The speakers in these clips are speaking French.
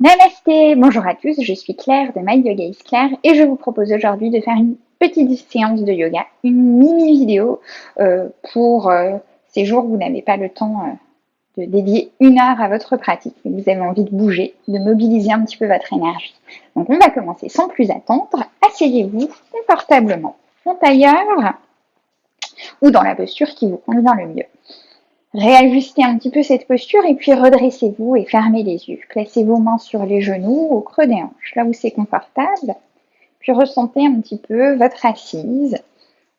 Namasté, bonjour à tous, je suis Claire de My Yoga is Claire et je vous propose aujourd'hui de faire une petite séance de yoga, une mini vidéo pour ces jours où vous n'avez pas le temps de dédier 1 heure à votre pratique et vous avez envie de bouger, de mobiliser un petit peu votre énergie. Donc on va commencer sans plus attendre, asseyez-vous confortablement en tailleur ou dans la posture qui vous convient le mieux. Réajustez un petit peu cette posture et puis redressez-vous et fermez les yeux. Placez vos mains sur les genoux, au creux des hanches, là où c'est confortable. Puis ressentez un petit peu votre assise,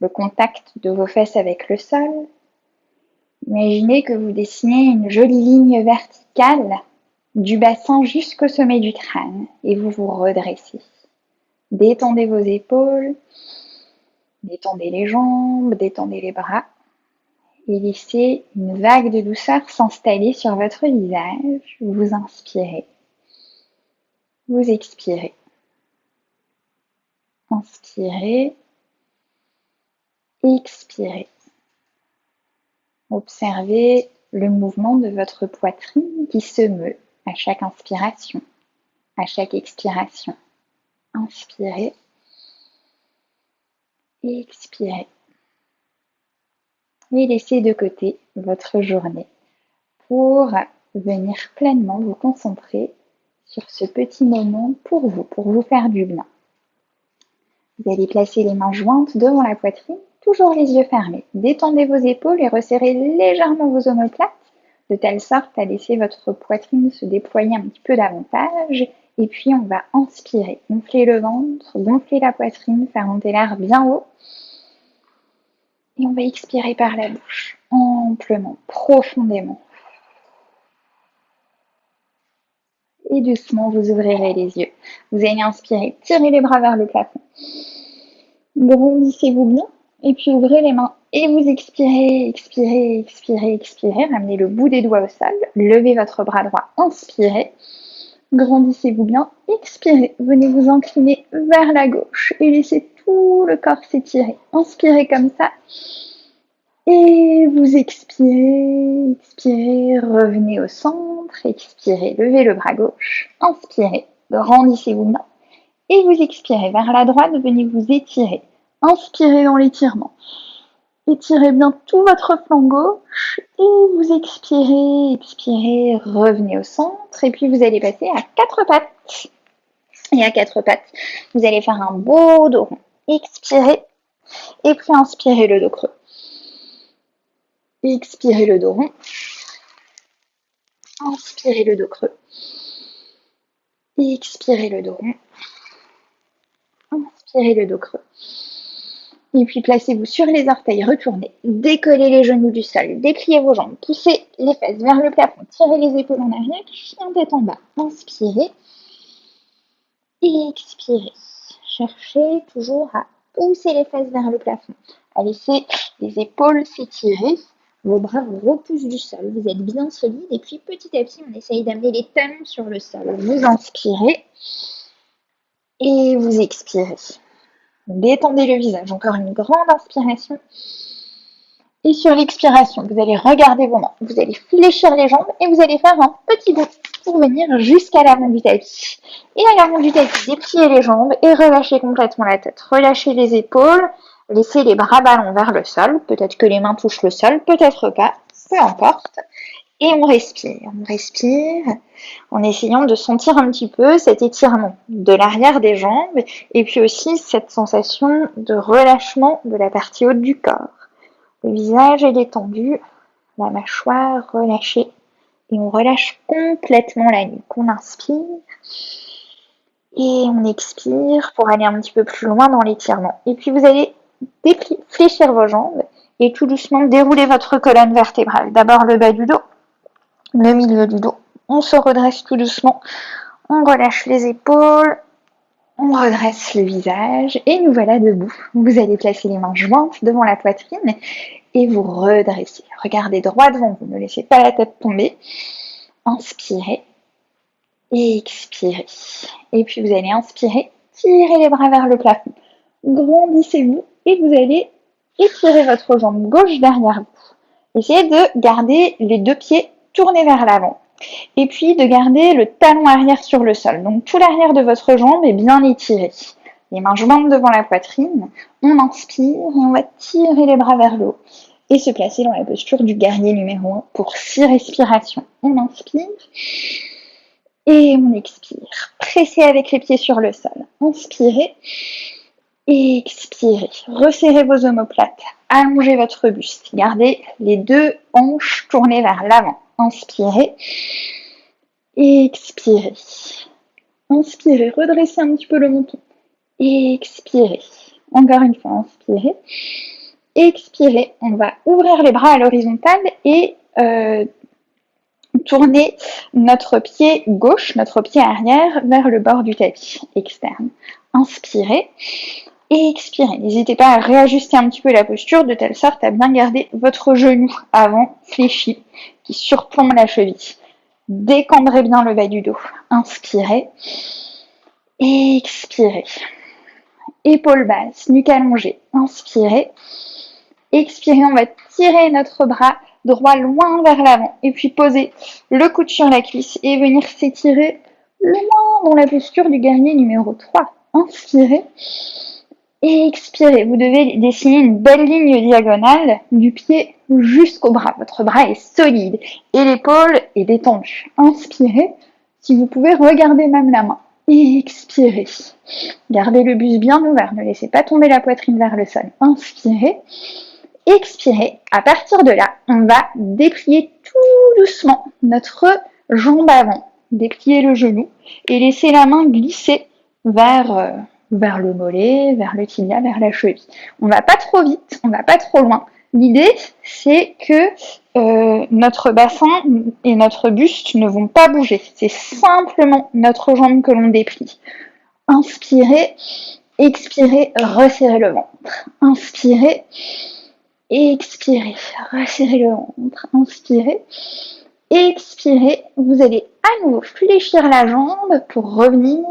le contact de vos fesses avec le sol. Imaginez que vous dessinez une jolie ligne verticale du bassin jusqu'au sommet du crâne et vous vous redressez. Détendez vos épaules, détendez les jambes, détendez les bras. Et laissez une vague de douceur s'installer sur votre visage. Vous inspirez, vous expirez. Inspirez, expirez. Observez le mouvement de votre poitrine qui se meut à chaque inspiration, à chaque expiration. Inspirez, expirez. Et laissez de côté votre journée pour venir pleinement vous concentrer sur ce petit moment pour vous faire du bien. Vous allez placer les mains jointes devant la poitrine, toujours les yeux fermés. Détendez vos épaules et resserrez légèrement vos omoplates, de telle sorte à laisser votre poitrine se déployer un petit peu davantage. Et puis on va inspirer, gonfler le ventre, gonfler la poitrine, faire monter l'air bien haut. Et on va expirer par la bouche, amplement, profondément. Et doucement, vous ouvrirez les yeux. Vous allez inspirer, tirez les bras vers le plafond. Grandissez-vous bien et puis ouvrez les mains. Et vous expirez, expirez, expirez, expirez. Ramenez le bout des doigts au sol. Levez votre bras droit, inspirez. Grandissez-vous bien, expirez. Venez vous incliner vers la gauche et laissez tout le corps s'étirer. Inspirez comme ça. Et vous expirez, expirez, revenez au centre, expirez, levez le bras gauche, inspirez, grandissez-vous bien. Et vous expirez vers la droite, venez vous étirer. Inspirez dans l'étirement. Étirez bien tout votre flanc gauche et vous expirez, expirez, revenez au centre et puis vous allez passer à 4 pattes. Et à 4 pattes, vous allez faire un beau dos rond. Expirez et puis inspirez le dos creux. Expirez le dos rond. Inspirez le dos creux. Expirez le dos rond. Inspirez le dos creux. Et puis placez-vous sur les orteils, retournez, décollez les genoux du sol, dépliez vos jambes, poussez les fesses vers le plafond, tirez les épaules en arrière, chien tête en bas. Inspirez, expirez. Cherchez toujours à pousser les fesses vers le plafond, à laisser les épaules s'étirer, vos bras vous repoussent du sol, vous êtes bien solide et puis petit à petit on essaye d'amener les talons sur le sol. Vous inspirez et vous expirez. Détendez le visage, encore une grande inspiration. Et sur l'expiration, vous allez regarder vos mains, vous allez fléchir les jambes et vous allez faire un petit bond pour venir jusqu'à l'avant du tapis. Et à l'avant du tapis, dépliez les jambes et relâchez complètement la tête. Relâchez les épaules, laissez les bras ballants vers le sol. Peut-être que les mains touchent le sol, peut-être pas, peu importe. Et on respire en essayant de sentir un petit peu cet étirement de l'arrière des jambes et puis aussi cette sensation de relâchement de la partie haute du corps. Le visage est détendu, la mâchoire relâchée et on relâche complètement la nuque. On inspire et on expire pour aller un petit peu plus loin dans l'étirement. Et puis vous allez fléchir vos jambes et tout doucement dérouler votre colonne vertébrale. D'abord le bas du dos, le milieu du dos. On se redresse tout doucement, on relâche les épaules, on redresse le visage et nous voilà debout. Vous allez placer les mains jointes devant la poitrine et vous redressez. Regardez droit devant vous, ne laissez pas la tête tomber. Inspirez et expirez. Et puis vous allez inspirer, tirez les bras vers le plafond. Grandissez-vous et vous allez étirer votre jambe gauche derrière vous. Essayez de garder les deux pieds tournés vers l'avant. Et puis de garder le talon arrière sur le sol. Donc tout l'arrière de votre jambe est bien étiré. Les mains jointes devant la poitrine. On inspire et on va tirer les bras vers le haut. Et se placer dans la posture du guerrier numéro 1 pour 6 respirations. On inspire et on expire. Pressez avec les pieds sur le sol. Inspirez. Expirez. Resserrez vos omoplates. Allongez votre buste. Gardez les deux hanches tournées vers l'avant. Inspirez. Expirez. Inspirez. Redressez un petit peu le menton. Expirez. Encore une fois, inspirez. Expirez. On va ouvrir les bras à l'horizontale et tourner notre pied gauche, notre pied arrière, vers le bord du tapis externe. Inspirez. Et expirez. N'hésitez pas à réajuster un petit peu la posture de telle sorte à bien garder votre genou avant fléchi qui surplombe la cheville. Décambrez bien le bas du dos. Inspirez. Expirez. Épaules basses, nuque allongée. Inspirez. Expirez, on va tirer notre bras droit loin vers l'avant. Et puis poser le coude sur la cuisse et venir s'étirer loin dans la posture du guerrier numéro 3. Inspirez. Et expirez. Vous devez dessiner une belle ligne diagonale du pied jusqu'au bras. Votre bras est solide et l'épaule est détendue. Inspirez. Si vous pouvez, regardez même la main. Et expirez. Gardez le buste bien ouvert. Ne laissez pas tomber la poitrine vers le sol. Inspirez. Expirez. À partir de là, on va déplier tout doucement notre jambe avant. Déplier le genou et laisser la main glisser vers le mollet, vers le tibia, vers la cheville. On va pas trop vite, on va pas trop loin. L'idée, c'est que notre bassin et notre buste ne vont pas bouger. C'est simplement notre jambe que l'on déplie. Inspirez, expirez, resserrez le ventre. Inspirez, expirez, resserrez le ventre. Inspirez, expirez. Vous allez à nouveau fléchir la jambe pour revenir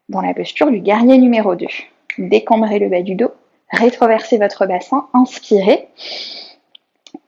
dans la posture du guerrier numéro 2. Décambrez le bas du dos, rétroversez votre bassin, inspirez.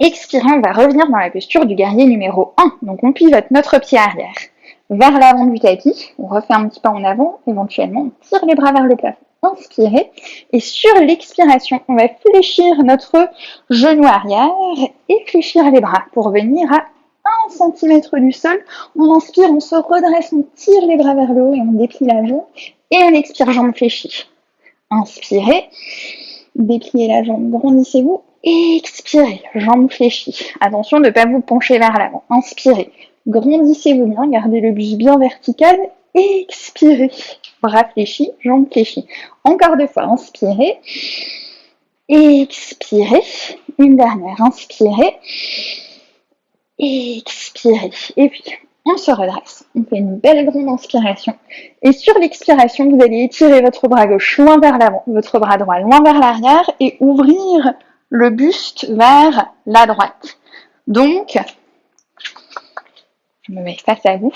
Expirez, on va revenir dans la posture du guerrier numéro 1. Donc on pivote notre pied arrière vers l'avant du tapis, on refait un petit pas en avant, éventuellement on tire les bras vers le plafond. Inspirez, et sur l'expiration, on va fléchir notre genou arrière et fléchir les bras pour venir à 1 cm du sol. On inspire, on se redresse, on tire les bras vers le haut et on déplie la jambe. Et on expire, jambe fléchie. Inspirez, dépliez la jambe, grandissez-vous. Expirez, jambe fléchie. Attention de ne pas vous pencher vers l'avant. Inspirez, grandissez-vous bien, gardez le buste bien vertical. Expirez, bras fléchis, jambes fléchies. Encore 2 fois, inspirez. Expirez. Une dernière, inspirez. Expirez. Et puis, on se redresse. On fait une belle grande inspiration. Et sur l'expiration, vous allez étirer votre bras gauche loin vers l'avant, votre bras droit loin vers l'arrière et ouvrir le buste vers la droite. Donc, je me mets face à vous.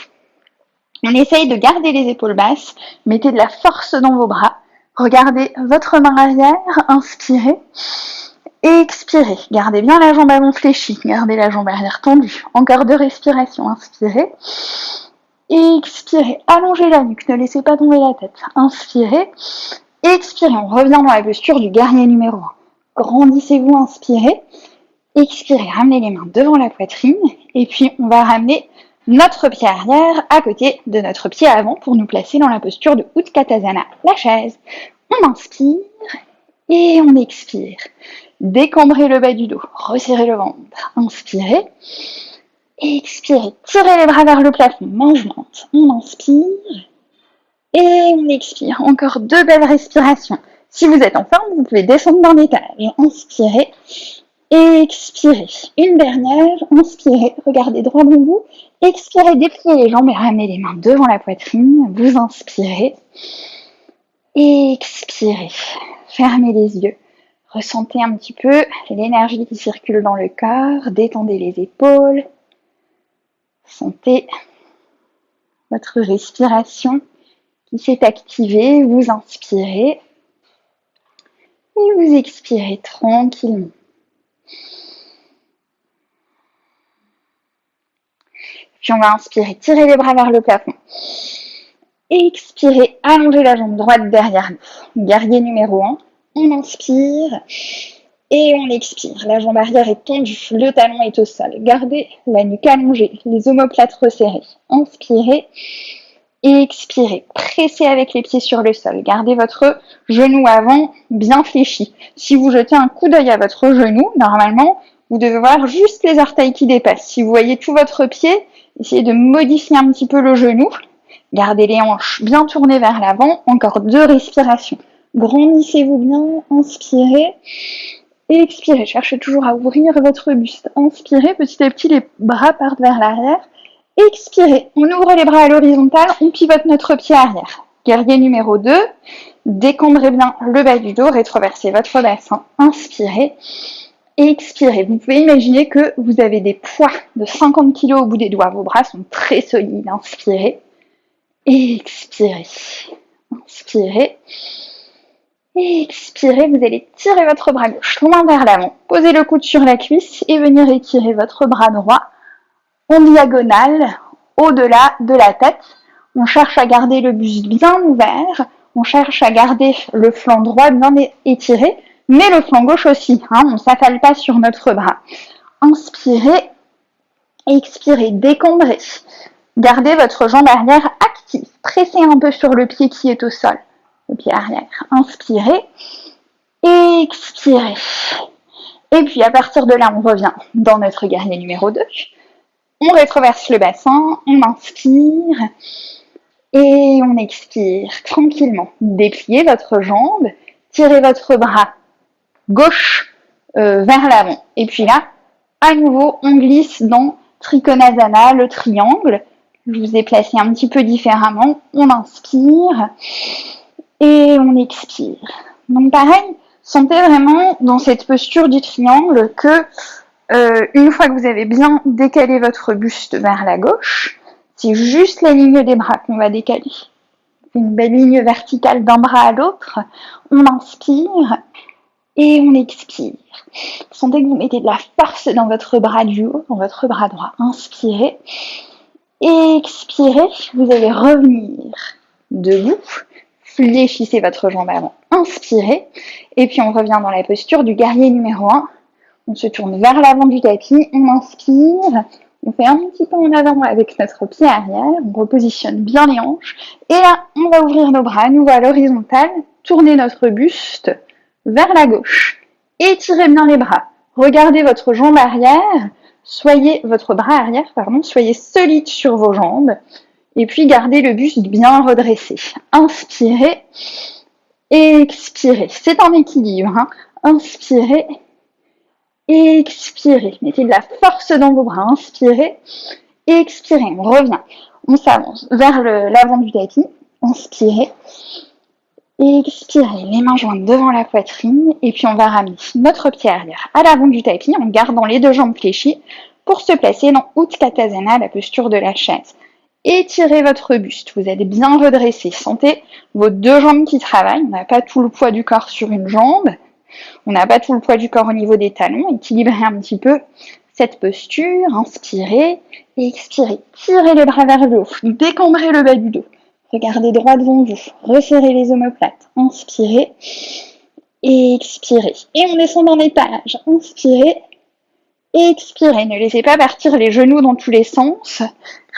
On essaye de garder les épaules basses. Mettez de la force dans vos bras. Regardez votre main arrière. Inspirez. Expirez. Gardez bien la jambe avant fléchie. Gardez la jambe arrière tendue. Encore 2 respirations. Inspirez. Expirez. Allongez la nuque. Ne laissez pas tomber la tête. Inspirez. Expirez. On revient dans la posture du guerrier numéro 1. Grandissez-vous. Inspirez. Expirez. Ramenez les mains devant la poitrine. Et puis, on va ramener notre pied arrière à côté de notre pied avant pour nous placer dans la posture de Utkatasana, la chaise. On inspire et on expire. Décambrez le bas du dos, resserrez le ventre. Inspirez, expirez, tirez les bras vers le plafond, main jointe. On inspire et on expire. Encore 2 belles respirations. Si vous êtes en forme, vous pouvez descendre d'un étage. Inspirez. Expirez. Une dernière. Inspirez. Regardez droit devant vous. Expirez. Dépliez les jambes et ramenez les mains devant la poitrine. Vous inspirez. Expirez. Fermez les yeux. Ressentez un petit peu l'énergie qui circule dans le corps. Détendez les épaules. Sentez votre respiration qui s'est activée. Vous inspirez. Et vous expirez tranquillement. Puis on va inspirer, tirer les bras vers le plafond. Expirez, allongez la jambe droite derrière nous. Guerrier numéro 1. On inspire et on expire. La jambe arrière est tendue, le talon est au sol. Gardez la nuque allongée, les omoplates resserrées. Inspirez et expirez. Pressez avec les pieds sur le sol. Gardez votre genou avant bien fléchi. Si vous jetez un coup d'œil à votre genou, normalement, vous devez voir juste les orteils qui dépassent. Si vous voyez tout votre pied, essayez de modifier un petit peu le genou. Gardez les hanches bien tournées vers l'avant. Encore 2 respirations. Grandissez-vous bien. Inspirez. Et expirez. Cherchez toujours à ouvrir votre buste. Inspirez. Petit à petit, les bras partent vers l'arrière. Expirez. On ouvre les bras à l'horizontale. On pivote notre pied arrière. Guerrier numéro 2. Décambrez bien le bas du dos. Rétroversez votre bassin. Inspirez. Expirez. Vous pouvez imaginer que vous avez des poids de 50 kg au bout des doigts. Vos bras sont très solides. Inspirez. Expirez. Inspirez. Expirez. Vous allez tirer votre bras gauche loin vers l'avant. Posez le coude sur la cuisse et venir étirer votre bras droit en diagonale au-delà de la tête. On cherche à garder le buste bien ouvert. On cherche à garder le flanc droit bien étiré, mais le flanc gauche aussi. On ne s'affale pas sur notre bras. Inspirez. Expirez. Décambrez. Gardez votre jambe arrière active. Pressez un peu sur le pied qui est au sol. Le pied arrière. Inspirez. Expirez. Et puis à partir de là, on revient dans notre guerrier numéro 2. On rétroverse le bassin. On inspire. Et on expire tranquillement. Dépliez votre jambe. Tirez votre bras gauche vers l'avant. Et puis là, à nouveau, on glisse dans Trikonasana, le triangle. Je vous ai placé un petit peu différemment. On inspire et on expire. Donc pareil, sentez vraiment dans cette posture du triangle que une fois que vous avez bien décalé votre buste vers la gauche, c'est juste la ligne des bras qu'on va décaler. Une belle ligne verticale d'un bras à l'autre. On inspire et on expire. Sentez que vous mettez de la force dans votre bras du haut, dans votre bras droit. Inspirez. Expirez, vous allez revenir debout, fléchissez votre jambe avant, inspirez, et puis on revient dans la posture du guerrier numéro 1. On se tourne vers l'avant du tapis, on inspire, on fait un petit pas en avant avec notre pied arrière, on repositionne bien les hanches, et là, on va ouvrir nos bras à nouveau à l'horizontale, tourner notre buste vers la gauche, étirez bien les bras, regardez votre jambe arrière, soyez solide sur vos jambes et puis gardez le buste bien redressé. Inspirez, expirez. C'est un équilibre. Inspirez, expirez. Mettez de la force dans vos bras. Inspirez, expirez. On revient. On s'avance vers l'avant du tapis. Inspirez. Expirez, les mains jointes devant la poitrine et puis on va ramener notre pied arrière à l'avant du tapis en gardant les 2 jambes fléchies pour se placer dans Utkatasana, la posture de la chaise. Étirez votre buste, vous êtes bien redressé, sentez vos 2 jambes qui travaillent, on n'a pas tout le poids du corps sur une jambe, on n'a pas tout le poids du corps au niveau des talons, équilibrez un petit peu cette posture, inspirez et expirez, tirez les bras vers le haut, décambrez le bas du dos. Regardez droit devant vous, resserrez les omoplates, inspirez, expirez. Et on descend dans l'étage, inspirez, expirez. Ne laissez pas partir les genoux dans tous les sens,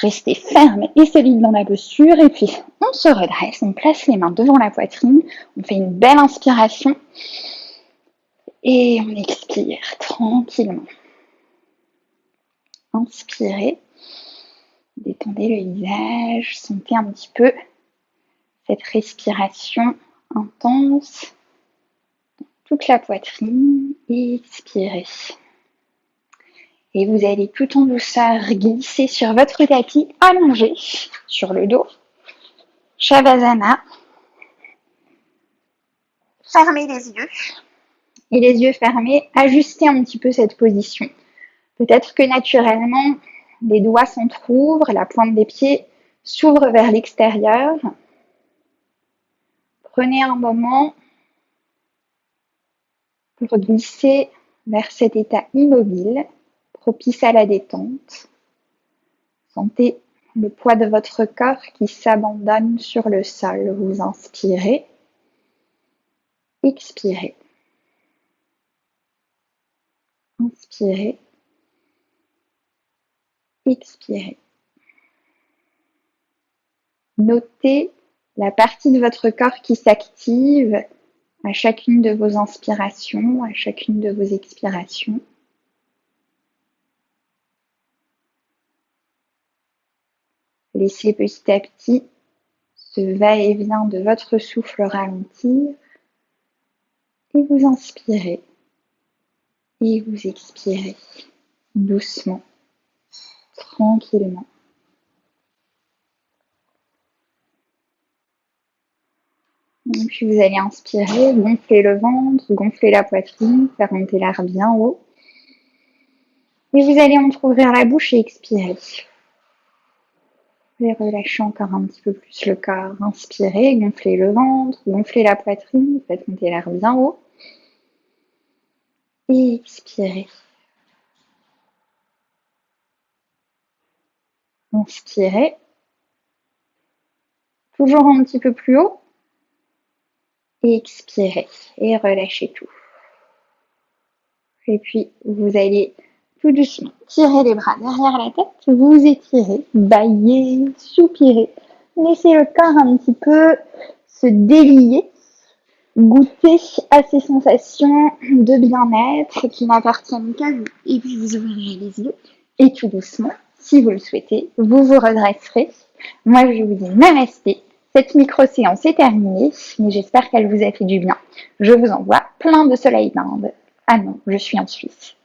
restez ferme et solide dans la posture. Et puis on se redresse, on place les mains devant la poitrine, on fait une belle inspiration et on expire tranquillement. Inspirez. Détendez le visage, sentez un petit peu cette respiration intense dans toute la poitrine. Expirez. Et vous allez tout en douceur glisser sur votre tapis allongé sur le dos. Shavasana. Fermez les yeux. Et les yeux fermés, ajustez un petit peu cette position. Peut-être que naturellement, les doigts s'entr'ouvrent, la pointe des pieds s'ouvre vers l'extérieur. Prenez un moment pour glisser vers cet état immobile, propice à la détente. Sentez le poids de votre corps qui s'abandonne sur le sol. Vous inspirez, expirez. Inspirez, expirez. Notez la partie de votre corps qui s'active à chacune de vos inspirations, à chacune de vos expirations. Laissez petit à petit ce va-et-vient de votre souffle ralentir et vous inspirez et vous expirez doucement, tranquillement. Et puis vous allez inspirer, gonfler le ventre, gonfler la poitrine, faire monter l'air bien haut. Et vous allez entrouvrir la bouche et expirer. Et relâchez encore un petit peu plus le corps. Inspirez, gonflez le ventre, gonflez la poitrine, faites monter l'air bien haut. Et expirez. Inspirez. Toujours un petit peu plus haut. Et expirez. Et relâchez tout. Et puis, vous allez tout doucement tirer les bras derrière la tête. Vous étirez, bâillez, soupirez. Laissez le corps un petit peu se délier. Goûtez à ces sensations de bien-être qui n'appartiennent qu'à vous. Et puis vous ouvrirez les yeux et tout doucement, si vous le souhaitez, vous vous redresserez. Moi, je vous dis namasté. Cette micro-séance est terminée, mais j'espère qu'elle vous a fait du bien. Je vous envoie plein de soleil d'Inde. Ah non, je suis en Suisse.